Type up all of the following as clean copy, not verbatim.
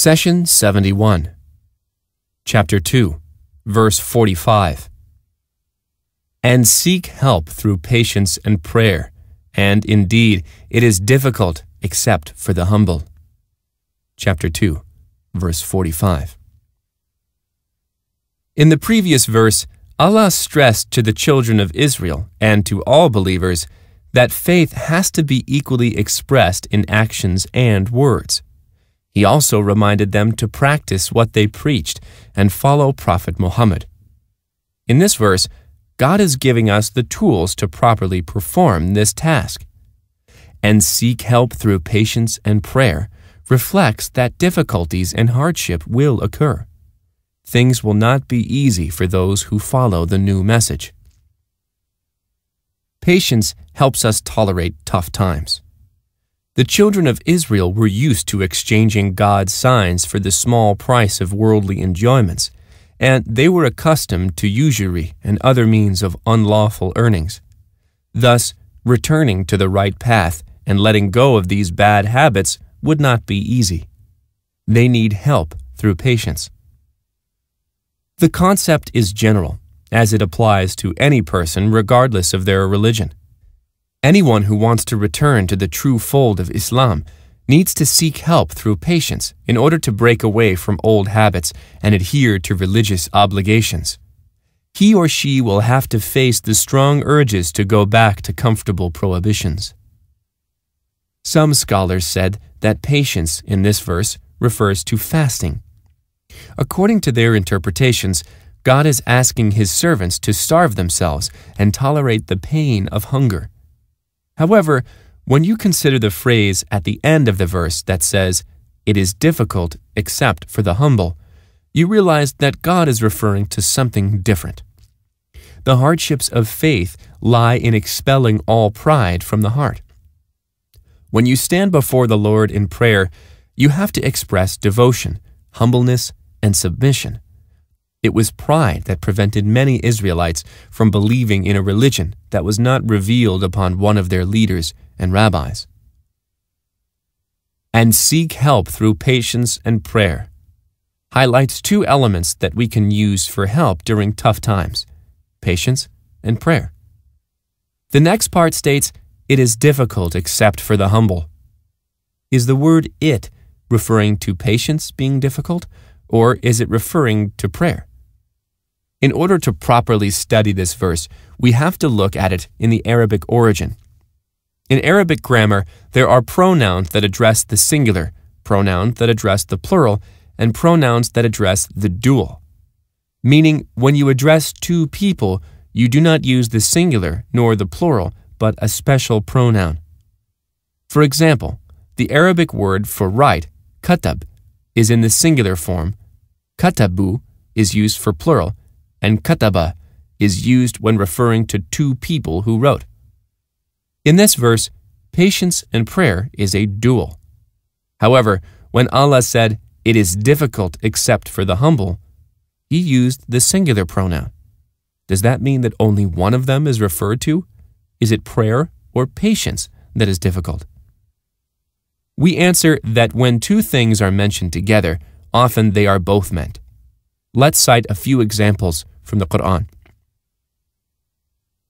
Session 71, Chapter 2, Verse 45. And seek help through patience and prayer, and indeed it is difficult except for the humble. Chapter 2, Verse 45. In the previous verse, Allah stressed to the children of Israel and to all believers that faith has to be equally expressed in actions and words. He also reminded them to practice what they preached and follow Prophet Muhammad. In this verse, God is giving us the tools to properly perform this task. And seek help through patience and prayer reflects that difficulties and hardship will occur. Things will not be easy for those who follow the new message. Patience helps us tolerate tough times. The children of Israel were used to exchanging God's signs for the small price of worldly enjoyments, and they were accustomed to usury and other means of unlawful earnings. Thus, returning to the right path and letting go of these bad habits would not be easy. They need help through patience. The concept is general, as it applies to any person regardless of their religion. Anyone who wants to return to the true fold of Islam needs to seek help through patience in order to break away from old habits and adhere to religious obligations. He or she will have to face the strong urges to go back to comfortable prohibitions. Some scholars said that patience in this verse refers to fasting. According to their interpretations, God is asking His servants to starve themselves and tolerate the pain of hunger. However, when you consider the phrase at the end of the verse that says, "It is difficult except for the humble," you realize that God is referring to something different. The hardships of faith lie in expelling all pride from the heart. When you stand before the Lord in prayer, you have to express devotion, humbleness, and submission. It was pride that prevented many Israelites from believing in a religion that was not revealed upon one of their leaders and rabbis. And seek help through patience and prayer highlights two elements that we can use for help during tough times: patience and prayer. The next part states, "It is difficult except for the humble." Is the word "it" referring to patience being difficult, or is it referring to prayer? In order to properly study this verse, we have to look at it in the Arabic origin. In Arabic grammar, there are pronouns that address the singular, pronouns that address the plural, and pronouns that address the dual. Meaning, when you address two people, you do not use the singular nor the plural, but a special pronoun. For example, the Arabic word for write, katab, is in the singular form, katabu is used for plural, and kataba is used when referring to two people who wrote. In this verse, patience and prayer is a dual. However, when Allah said, "It is difficult except for the humble," He used the singular pronoun. Does that mean that only one of them is referred to? Is it prayer or patience that is difficult? We answer that when two things are mentioned together, often they are both meant. Let's cite a few examples from the Quran.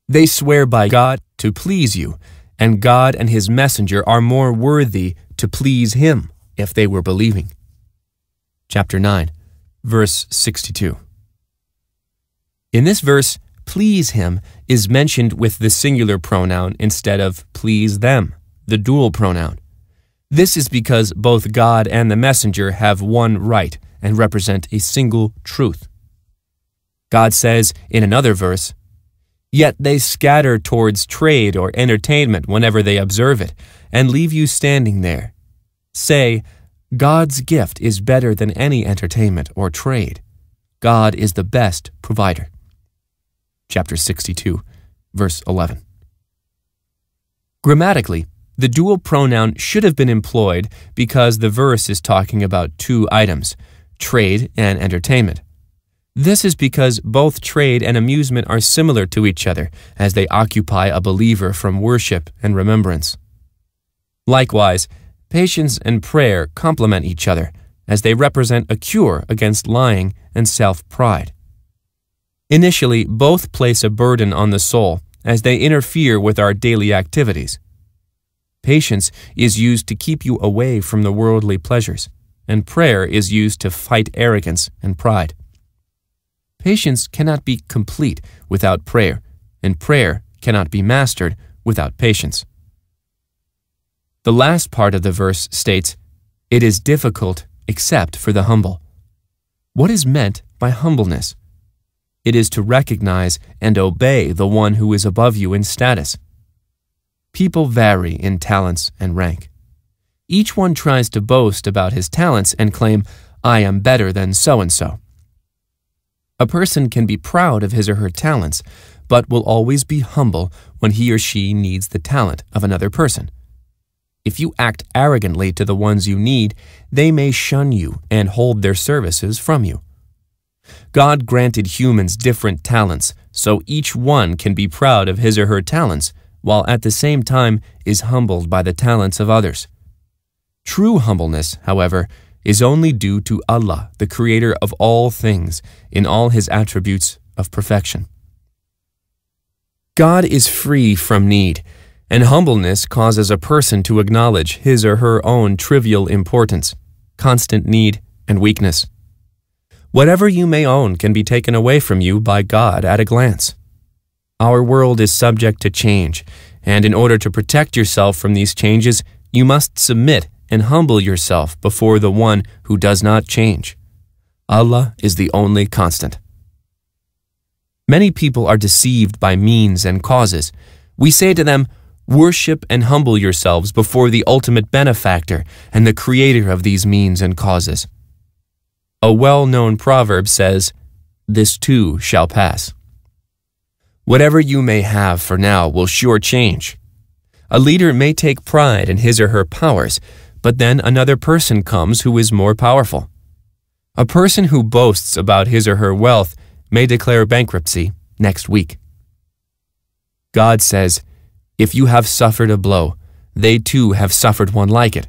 They swear by God to please you, and God and His Messenger are more worthy to please Him if they were believing. Chapter 9, verse 62. In this verse, please Him is mentioned with the singular pronoun instead of please them, the dual pronoun. This is because both God and the Messenger have one right and represent a single truth. God says in another verse, "Yet they scatter towards trade or entertainment whenever they observe it, and leave you standing there. Say, God's gift is better than any entertainment or trade. God is the best provider." Chapter 62, verse 11. Grammatically, the dual pronoun should have been employed because the verse is talking about two items, trade and entertainment. This is because both trade and amusement are similar to each other as they occupy a believer from worship and remembrance. Likewise, patience and prayer complement each other as they represent a cure against lying and self-pride. Initially, both place a burden on the soul as they interfere with our daily activities. Patience is used to keep you away from the worldly pleasures, and prayer is used to fight arrogance and pride. Patience cannot be complete without prayer, and prayer cannot be mastered without patience. The last part of the verse states, "It is difficult except for the humble." What is meant by humbleness? It is to recognize and obey the one who is above you in status. People vary in talents and rank. Each one tries to boast about his talents and claim, "I am better than so-and-so." A person can be proud of his or her talents, but will always be humble when he or she needs the talent of another person. If you act arrogantly to the ones you need, they may shun you and hold their services from you. God granted humans different talents, so each one can be proud of his or her talents, while at the same time is humbled by the talents of others. True humbleness, however, is only due to Allah, the creator of all things, in all his attributes of perfection. God is free from need, and humbleness causes a person to acknowledge his or her own trivial importance, constant need, and weakness. Whatever you may own can be taken away from you by God at a glance. Our world is subject to change, and in order to protect yourself from these changes, you must submit and humble yourself before the one who does not change. Allah is the only constant. Many people are deceived by means and causes. We say to them, "Worship and humble yourselves before the ultimate benefactor and the creator of these means and causes." A well-known proverb says, "This too shall pass." Whatever you may have for now will sure change. A leader may take pride in his or her powers, but then another person comes who is more powerful. A person who boasts about his or her wealth may declare bankruptcy next week. God says, "If you have suffered a blow, they too have suffered one like it."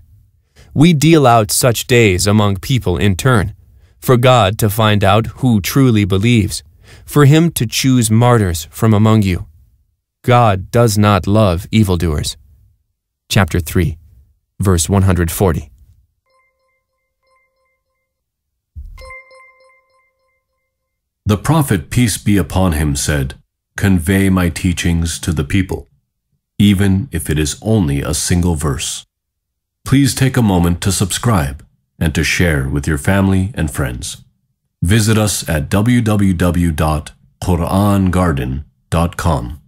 We deal out such days among people in turn, for God to find out who truly believes, for him to choose martyrs from among you. God does not love evildoers. Chapter 3, verse 140. The Prophet, peace be upon him, said, "Convey my teachings to the people, even if it is only a single verse." Please take a moment to subscribe and to share with your family and friends. Visit us at www.QURANGARDEN.com.